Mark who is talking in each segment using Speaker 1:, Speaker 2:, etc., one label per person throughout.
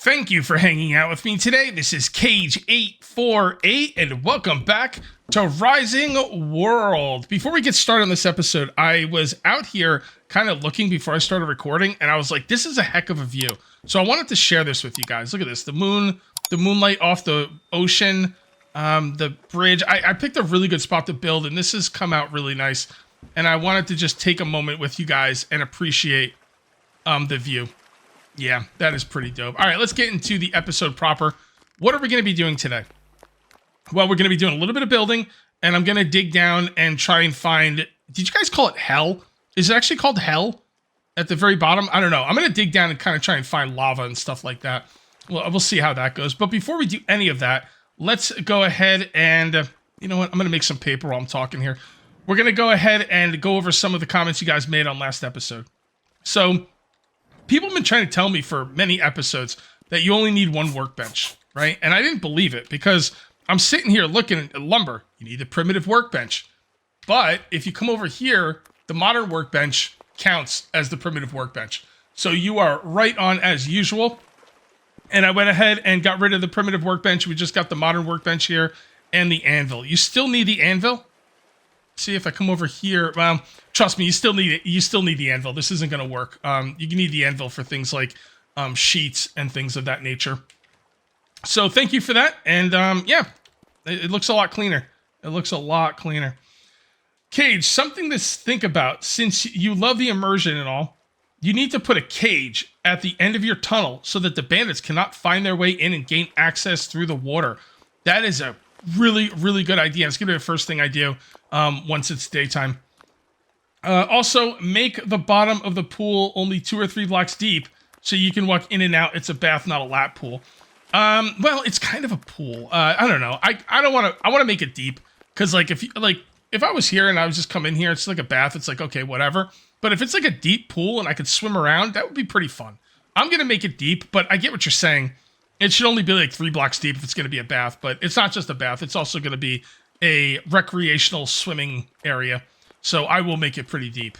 Speaker 1: Thank you for hanging out with me today. This is Cage848, and welcome back to Rising World. Before we get started on this episode, I was out here kind of looking before I started recording, and I was like, this is a heck of a view. So I wanted to share this with you guys. Look at this, the moonlight off the ocean, the bridge. I picked a really good spot to build, and this has come out really nice. And I wanted to just take a moment with you guys and appreciate the view. Yeah, that is pretty dope. All right, let's get into the episode proper. What are we going to be doing today? Well, we're going to be doing a little bit of building, and I'm going to dig down and try and find... Did you guys call it hell? Is it actually called hell at the very bottom? I don't know. I'm going to dig down and kind of try and find lava and stuff like that. Well, we'll see how that goes. But before we do any of that, let's go ahead and... you know what? I'm going to make some paper while I'm talking here. We're going to go ahead and go over some of the comments you guys made on last episode. So... people have been trying to tell me for many episodes that you only need one workbench, right? And I didn't believe it because I'm sitting here looking at lumber. You need the primitive workbench. But if you come over here, the modern workbench counts as the primitive workbench. So you are right on as usual. And I went ahead and got rid of the primitive workbench. We just got the modern workbench here and the anvil. You still need the anvil. See if I come over here. Well, trust me, you still need it. You still need the anvil. This isn't going to work. You need the anvil for things like sheets and things of that nature. So thank you for that. And yeah, it looks a lot cleaner. It looks a lot cleaner. Cage, something to think about. Since you love the immersion and all, you need to put a cage at the end of your tunnel so that the bandits cannot find their way in and gain access through the water. That is a really, really good idea. It's going to be the first thing I do once it's daytime. Also, make the bottom of the pool only 2 or 3 blocks deep so you can walk in and out. It's a bath, not a lap pool. Well, it's kind of a pool. I don't know. I don't want to. I want to make it deep because, like, if I was here and I was just come in here, it's like a bath. It's like, okay, whatever. But if it's like a deep pool and I could swim around, that would be pretty fun. I'm gonna make it deep, but I get what you're saying. It should only be like 3 blocks deep if it's gonna be a bath. But it's not just a bath. It's also gonna be a recreational swimming area. So I will make it pretty deep.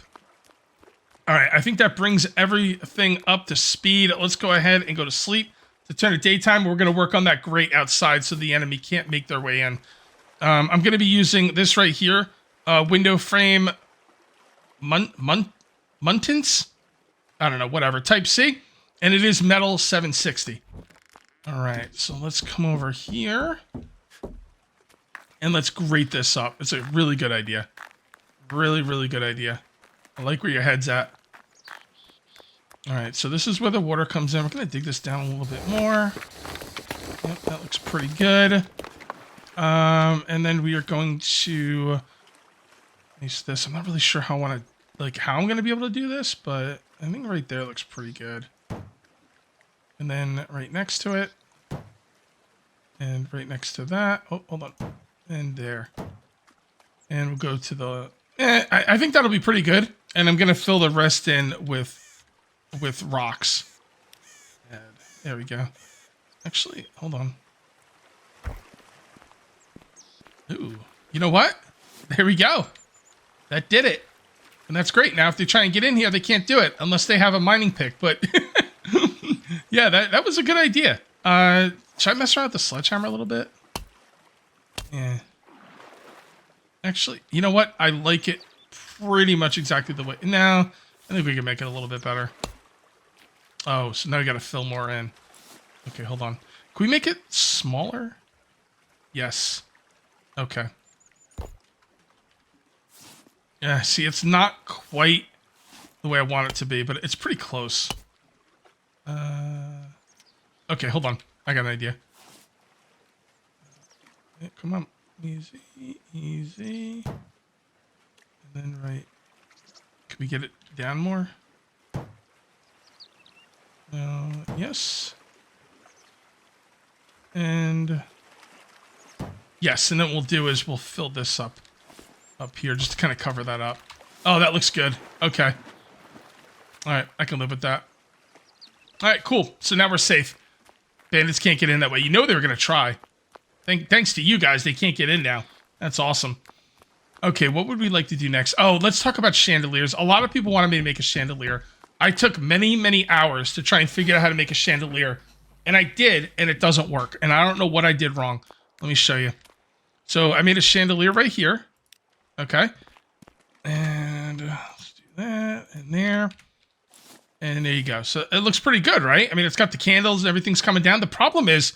Speaker 1: All right, I think that brings everything up to speed. Let's go ahead and go to sleep. To turn to daytime, we're going to work on that grate outside so the enemy can't make their way in. I'm going to be using this right here, window frame Muntins? I don't know, whatever, type C. And it is metal 760. All right, so let's come over here. And let's grate this up. It's a really good idea. Really, really good idea. I like where your head's at. All right, so this is where the water comes in. We're going to dig this down a little bit more. Yep, that looks pretty good. And then we are going to use this. I'm not really sure how I want to, like, how I'm going to be able to do this, but I think right there looks pretty good. And then right next to it. And right next to that. Oh, hold on. And there. And we'll go to the... I think that'll be pretty good. And I'm going to fill the rest in with rocks. And there we go. Actually, hold on. Ooh. You know what? There we go. That did it. And that's great. Now, if they try and get in here, they can't do it unless they have a mining pick. But yeah, that was a good idea. Should I mess around with the sledgehammer a little bit? Yeah. Actually, you know what? I like it pretty much exactly the way... No, I think we can make it a little bit better. Oh, so now we got to fill more in. Okay, hold on. Can we make it smaller? Yes. Okay. Yeah, see, it's not quite the way I want it to be, but it's pretty close. Okay, hold on. I got an idea. Yeah, come on. Easy, easy. And then right. Can we get it down more? Yes. And yes, and then what we'll do is we'll fill this up here just to kind of cover that up. Oh, that looks good. Okay. All right, I can live with that. All right, cool. So now we're safe. Bandits can't get in that way. You know they were going to try. Thanks to you guys, they can't get in now. That's awesome. Okay, what would we like to do next? Oh, let's talk about chandeliers. A lot of people wanted me to make a chandelier. I took many, many hours to try and figure out how to make a chandelier. And I did, and it doesn't work. And I don't know what I did wrong. Let me show you. So I made a chandelier right here. Okay. And let's do that, and there. And there you go. So it looks pretty good, right? I mean, it's got the candles and everything's coming down. The problem is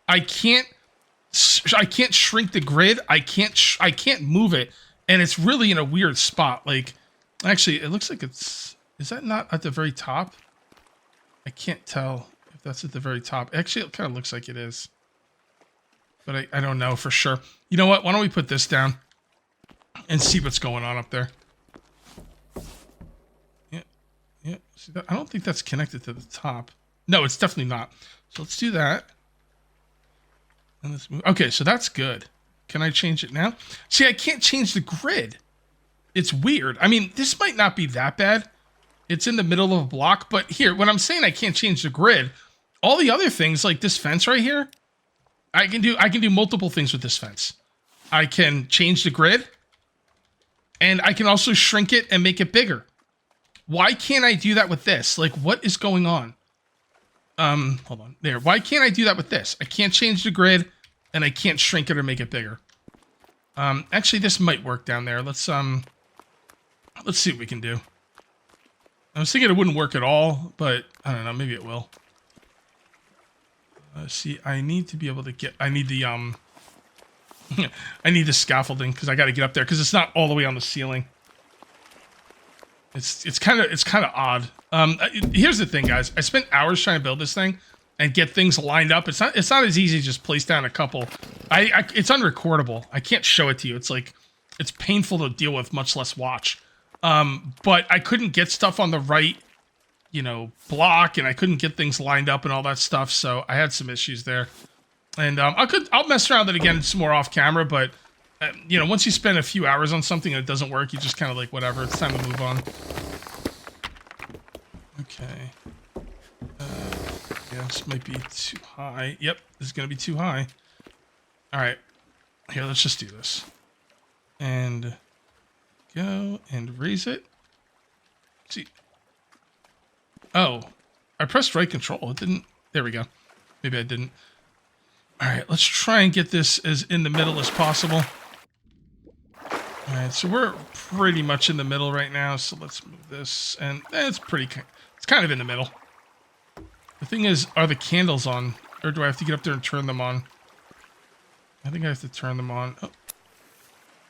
Speaker 1: I can't shrink the grid. I can't move it. And it's really in a weird spot. Like, actually, it looks like is that not at the very top? I can't tell if that's at the very top. Actually, it kind of looks like it is. But I don't know for sure. You know what? Why don't we put this down and see what's going on up there? Yeah. See that? I don't think that's connected to the top. No, it's definitely not. So let's do that. And let's move. Okay, so that's good. Can I change it now? See, I can't change the grid. It's weird. I mean, this might not be that bad. It's in the middle of a block, but here, when I'm saying I can't change the grid, all the other things like this fence right here, I can do multiple things with this fence. I can change the grid, and I can also shrink it and make it bigger. Why can't I do that with this? Like, what is going on? Hold on. There. Why can't I do that with this? I can't change the grid, and I can't shrink it or make it bigger. Actually, this might work down there. Let's see what we can do. I was thinking it wouldn't work at all, but I don't know. Maybe it will. See, I need to be able to get. I need the I need the scaffolding because I got to get up there because it's not all the way on the ceiling. It's kind of odd. Here's the thing, guys. I spent hours trying to build this thing and get things lined up. It's not as easy to just place down a couple. It's unrecordable. I can't show it to you. It's like it's painful to deal with, much less watch. But I couldn't get stuff on the right, block, and I couldn't get things lined up and all that stuff. So I had some issues there. And I'll mess around with it again some more off camera, but once you spend a few hours on something and it doesn't work, you just kind of like, whatever, it's time to move on. Okay. Yeah, this might be too high. Yep, this is going to be too high. All right. Here, let's just do this. And go and raise it. See. Oh, I pressed right control. It didn't. There we go. Maybe I didn't. All right, let's try and get this as in the middle as possible. All right, so we're pretty much in the middle right now. So let's move this, and it's kind of in the middle. The thing is, are the candles on, or do I have to get up there and turn them on? I think I have to turn them on. Oh,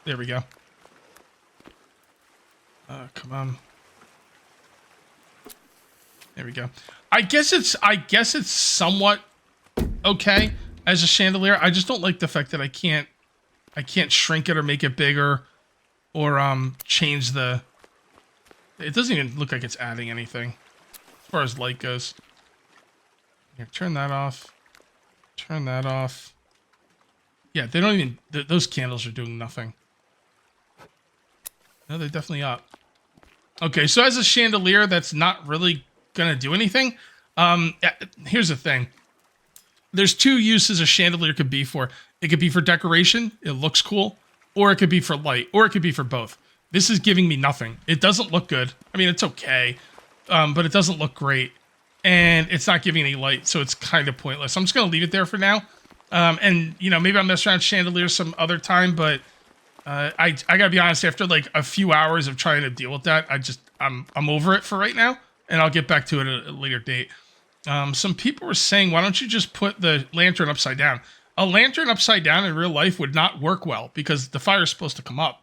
Speaker 1: there we go. Come on. There we go. I guess it's somewhat okay as a chandelier. I just don't like the fact that I can't shrink it or make it bigger or change the. It doesn't even look like it's adding anything as far as light goes. Here, turn that off. Turn that off. Yeah, they don't even. Those candles are doing nothing. No, they're definitely up. Okay, so as a chandelier, that's not really gonna do anything. Here's the thing. There's two uses a chandelier could be for. It could be for decoration, it looks cool, or it could be for light, or it could be for both. This is giving me nothing. It doesn't look good. I mean, it's okay, but it doesn't look great, and it's not giving any light, so it's kind of pointless. I'm just gonna leave it there for now, and maybe I'll mess around with chandeliers some other time, but I gotta be honest. After like a few hours of trying to deal with that, I'm over it for right now, and I'll get back to it at a later date. Some people were saying, why don't you just put the lantern upside down? A lantern upside down in real life would not work well because the fire is supposed to come up.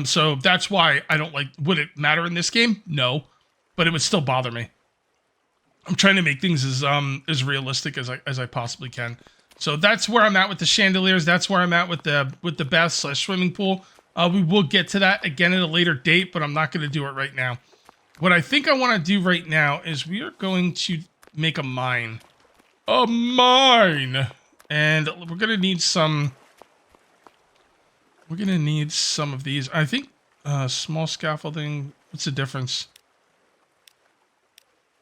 Speaker 1: So that's why I don't like. Would it matter in this game? No, but it would still bother me. I'm trying to make things as realistic as I possibly can. So that's where I'm at with the chandeliers. That's where I'm at with the bath/swimming pool. We will get to that again at a later date, but I'm not going to do it right now. What I think I want to do right now is we are going to make a mine. A mine! And we're going to need some... We're going to need some of these. I think small scaffolding... What's the difference?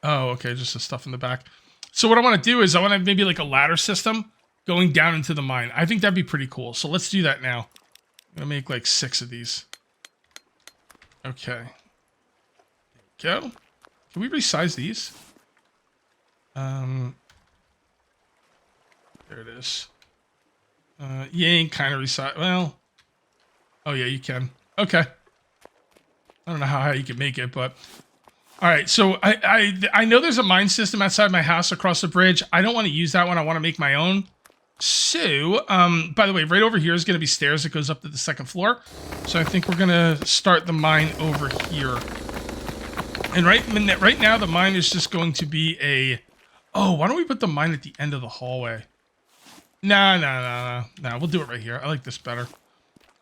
Speaker 1: Oh, okay, just the stuff in the back. So what I want to do is I want to maybe like a ladder system going down into the mine. I think that'd be pretty cool. So let's do that now. I'm going to make like 6 of these. Okay. There we go. Can we resize these? There it is. You ain't kind of resize. Well, oh yeah, you can. Okay. I don't know how high you can make it, but all right. So I know there's a mine system outside my house across the bridge. I don't want to use that one. I want to make my own. So, by the way, right over here is going to be stairs that goes up to the second floor. So I think we're going to start the mine over here. And right now, the mine is just going to be a... Oh, why don't we put the mine at the end of the hallway? No. We'll do it right here. I like this better.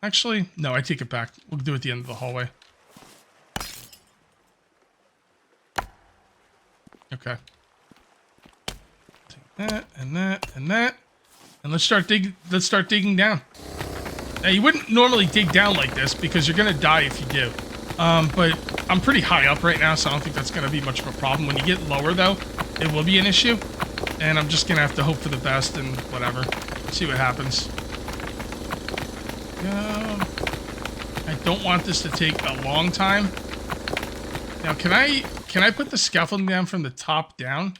Speaker 1: Actually, no, I take it back. We'll do it at the end of the hallway. Okay. Take that, and that, and that. And let's start digging down. Now, you wouldn't normally dig down like this because you're going to die if you do. But I'm pretty high up right now, so I don't think that's going to be much of a problem. When you get lower, though, it will be an issue. And I'm just going to have to hope for the best and whatever. See what happens. I don't want this to take a long time. Now, can I put the scaffolding down from the top down?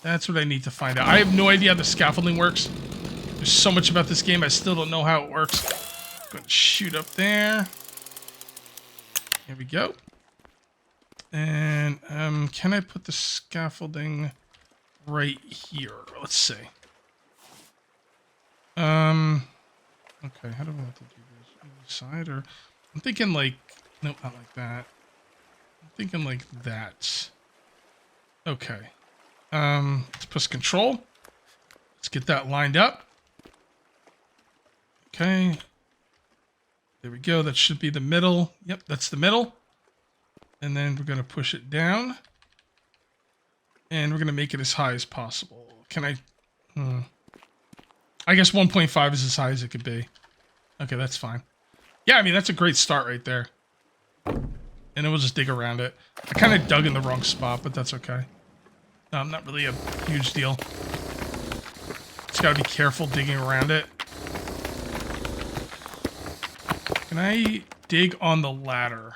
Speaker 1: That's what I need to find out. I have no idea how the scaffolding works. There's so much about this game, I still don't know how it works. Going to shoot up there. Here we go. And can I put the scaffolding right here? Let's see. Okay, how do I want to do this? Either side or... I'm thinking like... Nope, not like that. I'm thinking like that. Okay. Let's press control. Let's get that lined up. Okay. There we go. That should be the middle. Yep, that's the middle. And then we're going to push it down. And we're going to make it as high as possible. Can I... I guess 1.5 is as high as it could be. Okay, that's fine. Yeah, I mean, that's a great start right there. And then we'll just dig around it. I kind of dug in the wrong spot, but that's okay. Not really a huge deal. Just got to be careful digging around it. Can I dig on the ladder?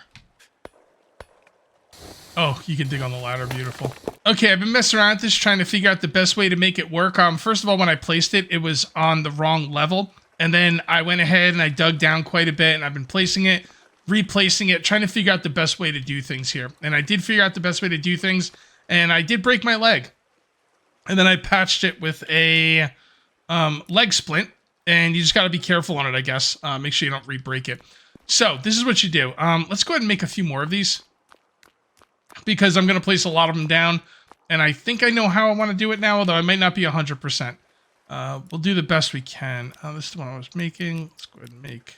Speaker 1: Oh, you can dig on the ladder. Beautiful. Okay, I've been messing around with this, trying to figure out the best way to make it work. First of all, when I placed it, it was on the wrong level. And then I went ahead and I dug down quite a bit, and I've been placing it, replacing it, trying to figure out the best way to do things here. And I did figure out the best way to do things, and I did break my leg. And then I patched it with a leg splint, and you just got to be careful on it, I guess. Make sure you don't re-break it. So, this is what you do. Let's go ahead and make a few more of these, because I'm going to place a lot of them down, and I think I know how I want to do it now, although I might not be 100%. We'll do the best we can. This is the one I was making. Let's go ahead and make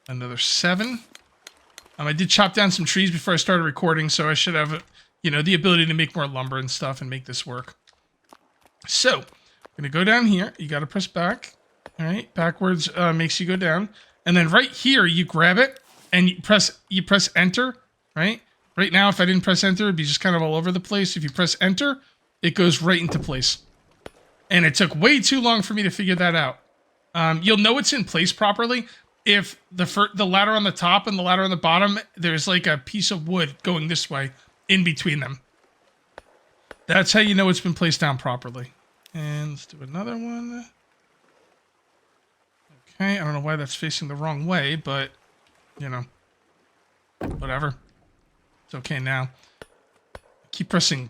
Speaker 1: another 7. I did chop down some trees before I started recording, so I should have, you know, the ability to make more lumber and stuff and make this work. So, I'm going to go down here. You got to press back. All right, backwards makes you go down. And then right here, you grab it, and you press enter, right? Right now, if I didn't press enter, it'd be just kind of all over the place. If you press enter, it goes right into place. And it took way too long for me to figure that out. You'll know it's in place properly if the ladder on the top and the ladder on the bottom, there's like a piece of wood going this way in between them. That's how you know it's been placed down properly. And let's do another one. Okay, I don't know why that's facing the wrong way, but, you know, whatever. It's okay now. I keep pressing,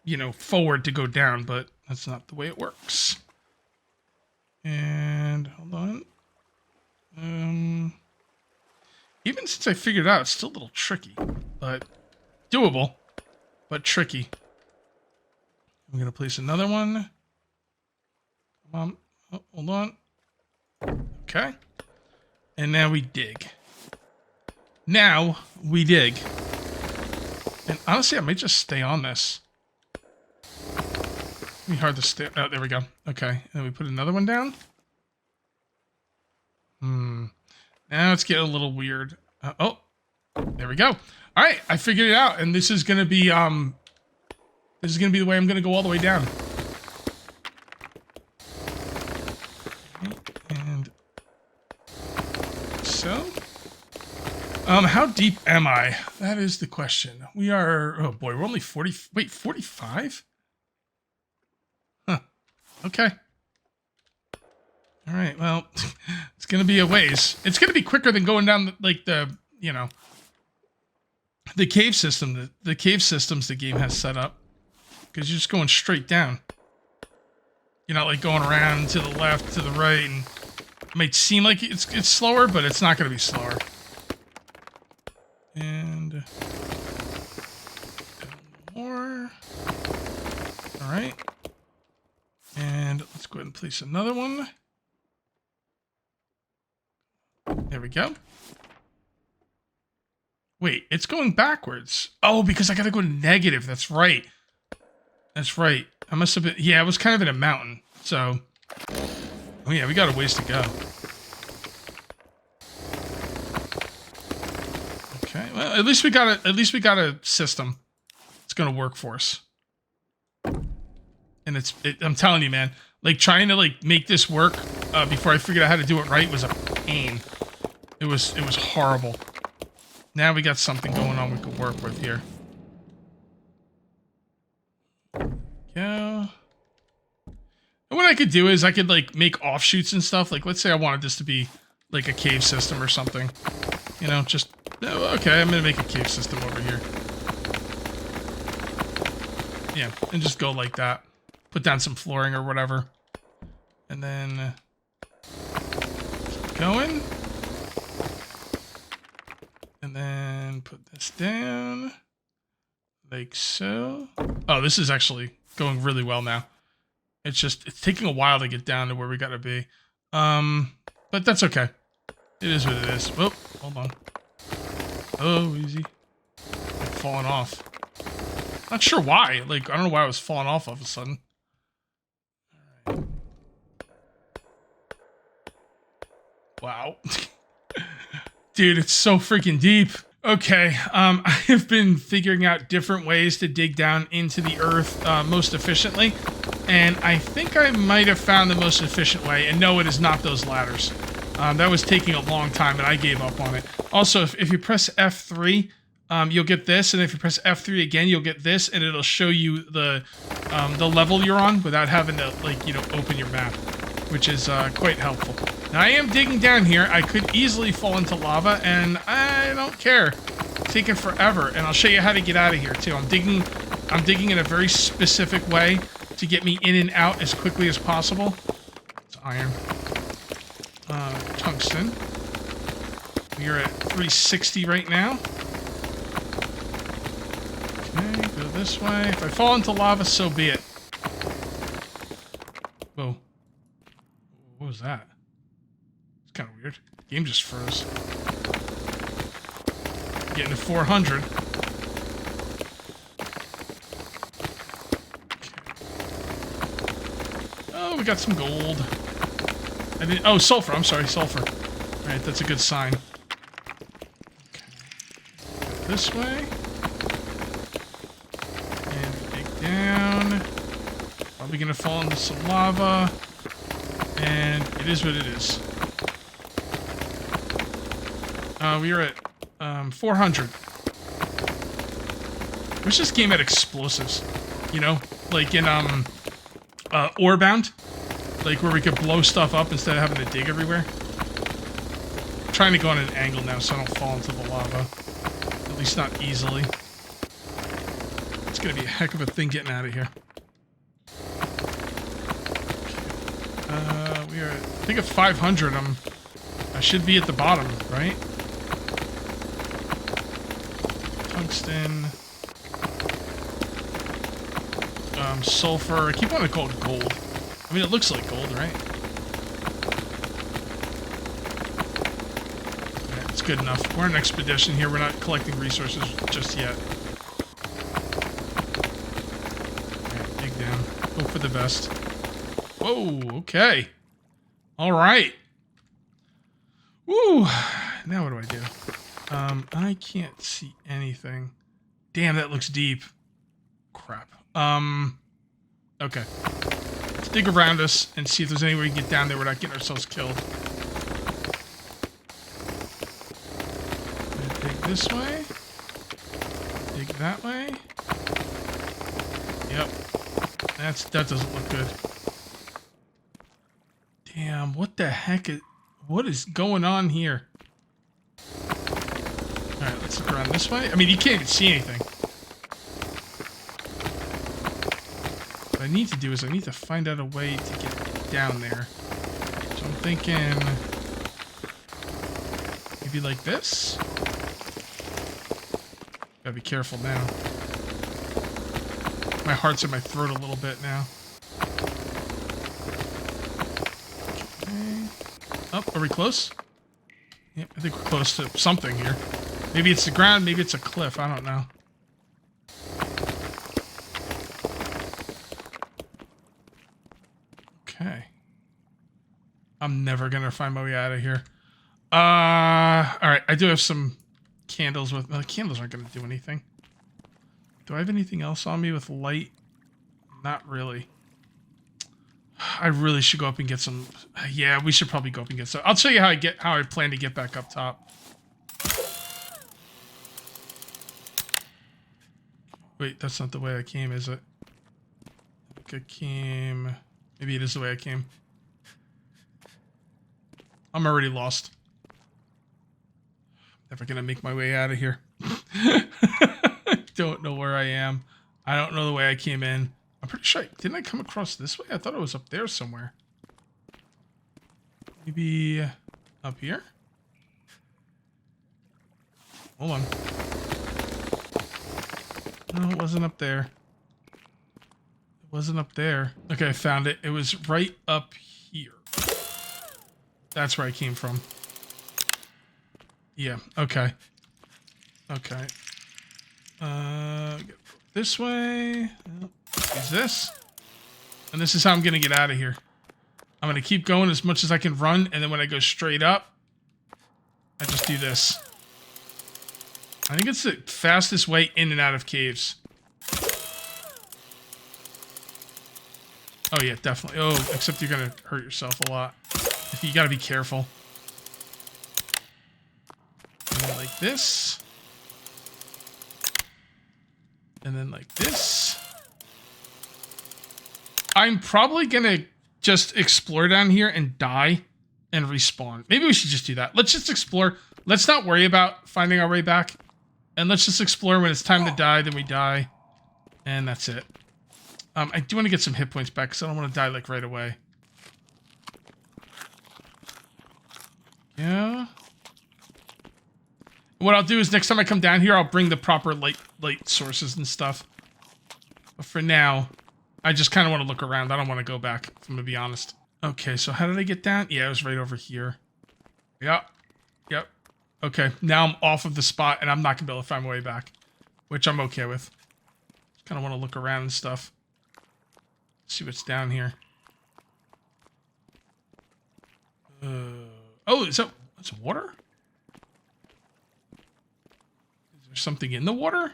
Speaker 1: you know, forward to go down, but that's not the way it works. And hold on. Even since I figured it out, it's still a little tricky, but doable, but tricky. I'm going to place another one. Come on. Oh, hold on. Okay. And now we dig. Now we dig. And honestly, I might just stay on this. It's be hard to stay. Oh, there we go. Okay. And then we put another one down. Now it's getting a little weird. Oh, there we go. All right, I figured it out, and this is gonna be the way I'm gonna go all the way down. And so, how deep am I? That is the question. We are. Oh boy, we're only 40. Wait, 45? Huh. Okay. All right, well, it's going to be a ways. It's going to be quicker than going down, you know, the cave system, the cave systems the game has set up. Because you're just going straight down. You're not, like, going around to the left, to the right, and it might seem like it's slower, but it's not going to be slower. And... more. Alright. And let's go ahead and place another one. There we go. Wait, it's going backwards. Oh, because I gotta go negative. That's right. That's right. I must have been... yeah, it was kind of in a mountain. So... oh yeah, we got a ways to go. Okay, well, at least we got a system. It's gonna work for us. And I'm telling you, man, like, trying to, like, make this work before I figured out how to do it right was a pain. It was horrible. Now we got something going on we could work with here. Yeah. And what I could do is I could, like, make offshoots and stuff. Like, let's say I wanted this to be, like, a cave system or something. You know, just... okay, I'm gonna make a cave system over here. Yeah, and just go like that. Put down some flooring or whatever. And then... keep going. And then put this down. Like so. Oh, this is actually going really well now. It's just, it's taking a while to get down to where we gotta be. But that's okay. It is what it is. Whoop, hold on. Oh, easy. I'm falling off. Not sure why. Like, I don't know why I was falling off all of a sudden. Alright. Wow. Dude, it's so freaking deep. Okay, I have been figuring out different ways to dig down into the earth most efficiently. And I think I might have found the most efficient way. And no, it is not those ladders. That was taking a long time and I gave up on it. Also, if you press F3, you'll get this. And if you press F3 again, you'll get this. And it'll show you the level you're on without having to, like, you know, open your map. Which is quite helpful. Now, I am digging down here. I could easily fall into lava, and I don't care. It's taking forever, and I'll show you how to get out of here, too. I'm digging in a very specific way to get me in and out as quickly as possible. It's iron. Tungsten. We're at 360 right now. Okay, go this way. If I fall into lava, so be it. Whoa. What was that? It's kind of weird. The game just froze. Getting to 400. Okay. Oh, we got some gold. Oh, sulfur. I'm sorry, sulfur. All right, that's a good sign. Okay. Go this way. And dig down. Probably gonna fall into some lava. And it is what it is. We are at 400. Wish this game had explosives. You know? Like in Orebound. Like where we could blow stuff up instead of having to dig everywhere. I'm trying to go on an angle now so I don't fall into the lava. At least not easily. It's gonna be a heck of a thing getting out of here. We are, I think at 500, I should be at the bottom, right? Tungsten. Sulfur. I keep wanting to call it gold. I mean, it looks like gold, right? Alright, it's good enough. We're on an expedition here. We're not collecting resources just yet. Alright, dig down. Hope for the best. Whoa, okay. Alright. Woo! Now what do I do? I can't see anything. Damn, that looks deep. Crap. Okay. Let's dig around us and see if there's any way we can get down there without getting ourselves killed. Dig this way. Dig that way. Yep. That doesn't look good. Damn, What the heck what is going on here? Alright, let's look around this way. I mean, you can't even see anything. What I need to do is I need to find out a way to get down there. So I'm thinking maybe like this. Gotta be careful now. My heart's in my throat a little bit now. Okay. Oh, are we close? Yep, I think we're close to something here. Maybe it's the ground, maybe it's a cliff, I don't know. Okay. I'm never gonna find my way out of here. Alright, I do have some candles with... The candles aren't gonna do anything. Do I have anything else on me with light? Not really. I really should go up and get some... Yeah, we should probably go up and get some. I'll show you how I plan to get back up top. Wait, that's not the way I came, is it? I think I came... Maybe it is the way I came. I'm already lost. Never gonna make my way out of here. Don't know where I am. I don't know the way I came in. I'm pretty sure didn't I come across this way? I thought it was up there somewhere. Maybe up here? Hold on. No, it wasn't up there. It wasn't up there. Okay, I found it. It was right up here. That's where I came from. Yeah, okay. Okay. This way. Use this. And this is how I'm going to get out of here. I'm going to keep going as much as I can run, and then when I go straight up, I just do this. I think it's the fastest way in and out of caves. Oh, yeah, definitely. Oh, except you're going to hurt yourself a lot. You got to be careful. And then like this. And then like this. I'm probably going to just explore down here and die and respawn. Maybe we should just do that. Let's just explore. Let's not worry about finding our way back. And let's just explore. When it's time to die, then we die. And that's it. I do want to get some hit points back because I don't want to die like right away. Yeah. What I'll do is next time I come down here, I'll bring the proper light sources and stuff. But for now, I just kind of want to look around. I don't want to go back, if I'm going to be honest. Okay, so how did I get down? Yeah, it was right over here. Yep. Yep. Okay, now I'm off of the spot, and I'm not going to be able to find my way back. Which I'm okay with. Just kind of want to look around and stuff. See what's down here. Oh, is that... That's water? Is there something in the water?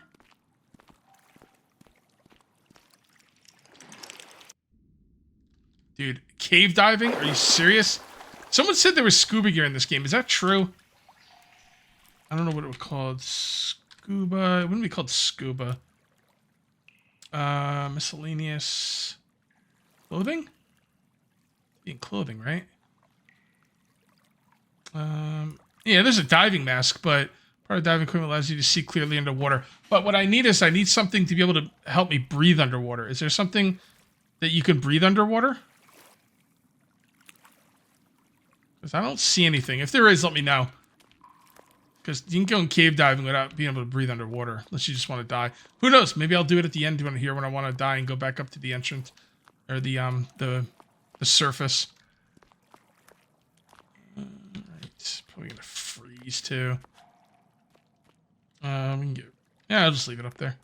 Speaker 1: Dude, cave diving? Are you serious? Someone said there was scuba gear in this game. Is that true? I don't know what it was called. Scuba. It wouldn't be called scuba. Miscellaneous clothing? Being clothing, right? Yeah, there's a diving mask, but part of diving equipment allows you to see clearly underwater. But what I need is I need something to be able to help me breathe underwater. Is there something that you can breathe underwater? Because I don't see anything. If there is, let me know. Because you can go in cave diving without being able to breathe underwater, unless you just want to die. Who knows? Maybe I'll do it at the end here when I want to die and go back up to the entrance or the surface. Right, probably gonna freeze too. We can get. Yeah, I'll just leave it up there.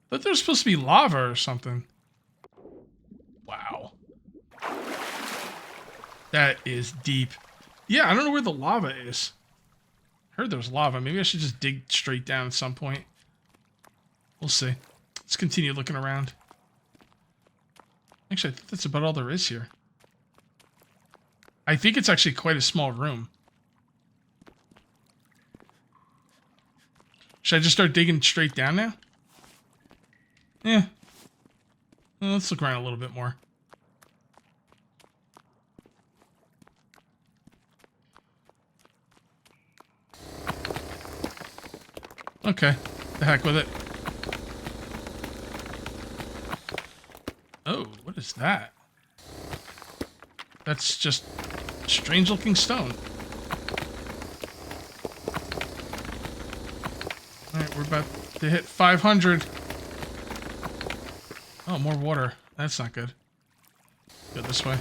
Speaker 1: But there's supposed to be lava or something. Wow. That is deep. Yeah, I don't know where the lava is. I heard there was lava. Maybe I should just dig straight down at some point. We'll see. Let's continue looking around. Actually, I think that's about all there is here. I think it's actually quite a small room. Should I just start digging straight down now? Yeah. Let's look around a little bit more. Okay, the heck with it. Oh, what is that? That's just strange looking stone. Alright, we're about to hit 500. Oh, more water. That's not good. Go this way.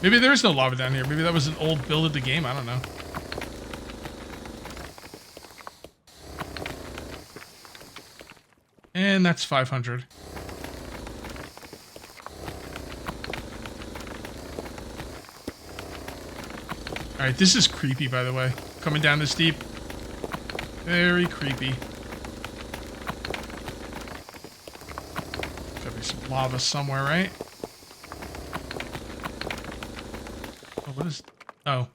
Speaker 1: Maybe there is no lava down here. Maybe that was an old build of the game. I don't know. And that's 500. Alright, this is creepy, by the way. Coming down this deep. Very creepy. Gotta be some lava somewhere, right? Oh, what is... Oh.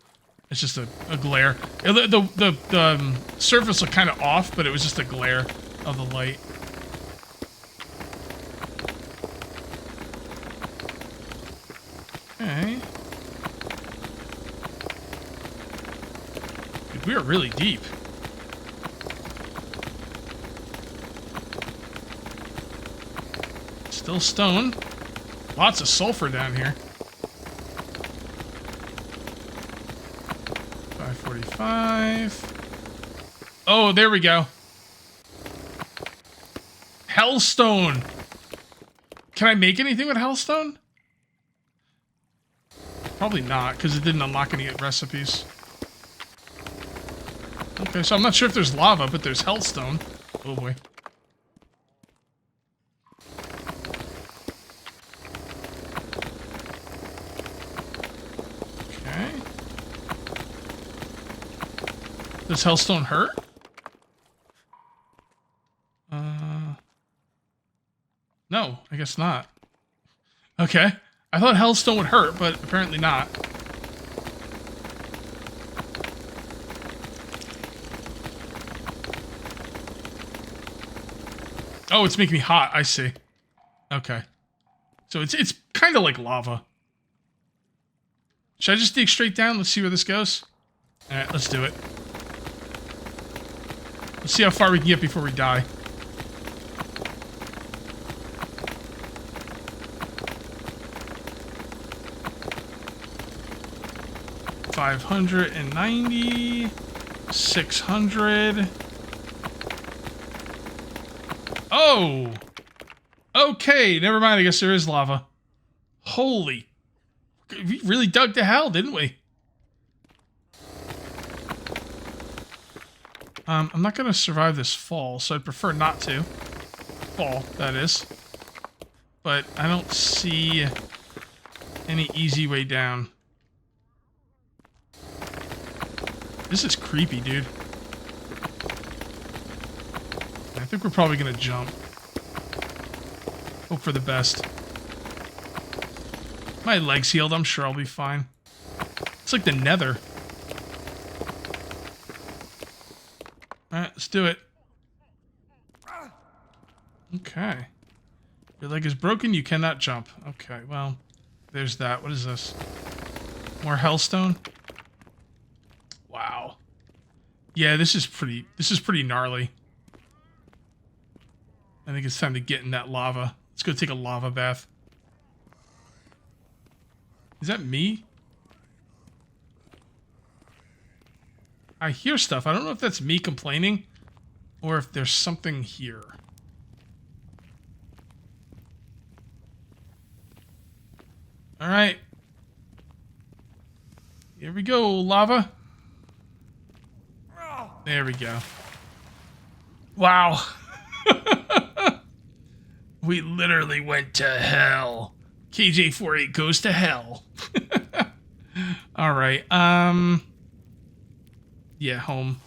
Speaker 1: It's just a glare. The surface looked kind of off, but it was just a glare of the light. Okay. Dude, we are really deep. Still stone. Lots of sulfur down here. 545. Oh, there we go. Hellstone. Can I make anything with Hellstone? Probably not, because it didn't unlock any recipes. Okay, so I'm not sure if there's lava, but there's Hellstone. Oh boy. Okay. Does Hellstone hurt? No, I guess not. Okay. I thought Hellstone would hurt, but apparently not. Oh, it's making me hot. I see. Okay. So it's kind of like lava. Should I just dig straight down? Let's see where this goes. All right, let's do it. Let's see how far we can get before we die. $590, 600. Oh! Okay, never mind. I guess there is lava. Holy. We really dug to hell, didn't we? I'm not going to survive this fall, so I'd prefer not to. Fall, that is. But I don't see any easy way down. This is creepy, dude. I think we're probably going to jump. Hope for the best. My leg's healed. I'm sure I'll be fine. It's like the nether. Alright, let's do it. Okay. Your leg is broken. You cannot jump. Okay, well, there's that. What is this? More Hellstone? Wow. Yeah, this is pretty gnarly. I think it's time to get in that lava. Let's go take a lava bath. Is that me? I hear stuff. I don't know if that's me complaining or if there's something here. All right. Here we go, lava. There we go. Wow. We literally went to hell. KJ48 goes to hell. All right. Yeah, home.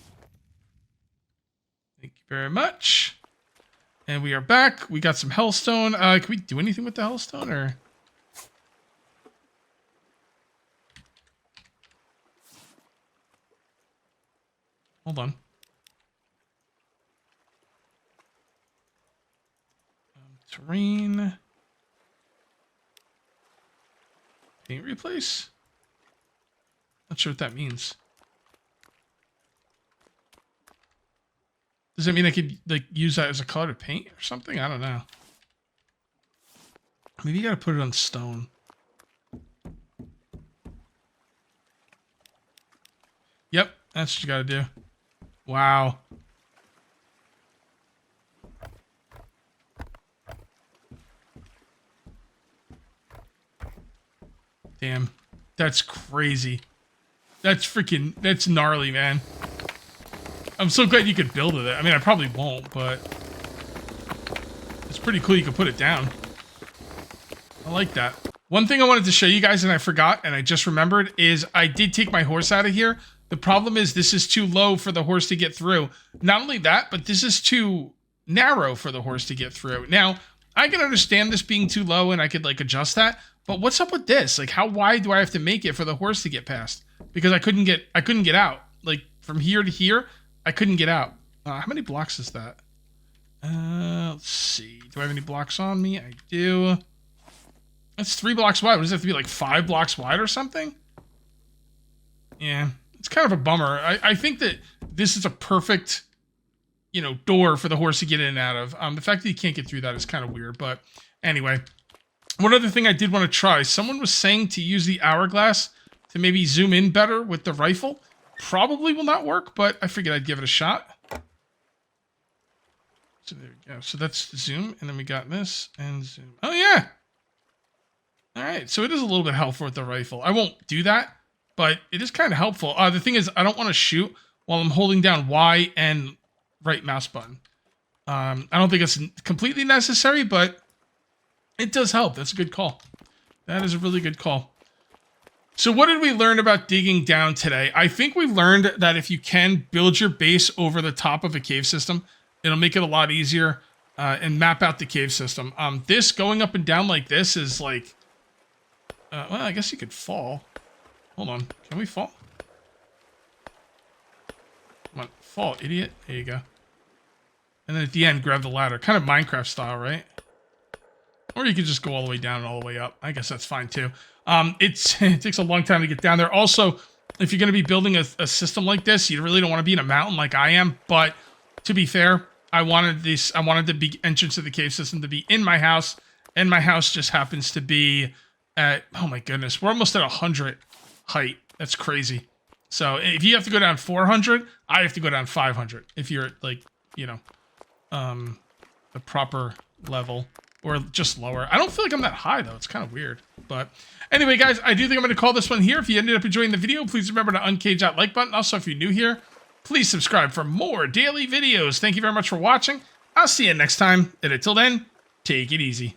Speaker 1: Thank you very much. And we are back. We got some Hellstone. Can we do anything with the Hellstone or? Hold on. terrain. Paint replace? Not sure what that means. Does that mean I could like use that as a color to paint or something? I don't know. Maybe you gotta put it on stone. Yep, that's what you gotta do. Wow. Damn. That's crazy. That's gnarly, man. I'm so glad you could build with it. I mean, I probably won't, but it's pretty cool you can put it down. I like that. One thing I wanted to show you guys, and I forgot, and I just remembered, is I did take my horse out of here. The problem is this is too low for the horse to get through. Not only that, but this is too narrow for the horse to get through. Now, I can understand this being too low, and I could, like, adjust that. But what's up with this? Like, how wide do I have to make it for the horse to get past? Because I couldn't get out. Like, from here to here, I couldn't get out. How many blocks is that? Let's see. Do I have any blocks on me? I do. That's 3 blocks wide. What does it have to be, like 5 blocks wide or something? Yeah, it's kind of a bummer. I think that this is a perfect, you know, door for the horse to get in and out of. The fact that you can't get through that is kind of weird. But anyway, one other thing I did want to try. Someone was saying to use the hourglass to maybe zoom in better with the rifle. Probably will not work, but I figured I'd give it a shot. So there we go. So that's zoom, and then we got this, and zoom. Oh, yeah! Alright, so it is a little bit helpful with the rifle. I won't do that, but it is kind of helpful. The thing is, I don't want to shoot while I'm holding down Y and right mouse button. I don't think it's completely necessary, but it does help. That's a good call. That is a really good call. So what did we learn about digging down today? I think we learned that if you can build your base over the top of a cave system, it'll make it a lot easier and map out the cave system. This going up and down like this is like, well, I guess you could fall. Hold on. Can we fall? Come on. Fall, idiot. There you go. And then at the end, grab the ladder. Kind of Minecraft style, right? Or you could just go all the way down and all the way up. I guess that's fine too. It takes a long time to get down there. Also, if you're going to be building a system like this, you really don't want to be in a mountain like I am. But to be fair, I wanted the big entrance to the cave system to be in my house. And my house just happens to be at, oh my goodness, we're almost at 100 height. That's crazy. So if you have to go down 400, I have to go down 500. If you're like, you know, the proper level. Or just lower. I don't feel like I'm that high, though. It's kind of weird. But anyway, guys, I do think I'm going to call this one here. If you ended up enjoying the video, please remember to uncage that like button. Also, if you're new here, please subscribe for more daily videos. Thank you very much for watching. I'll see you next time. And until then, take it easy.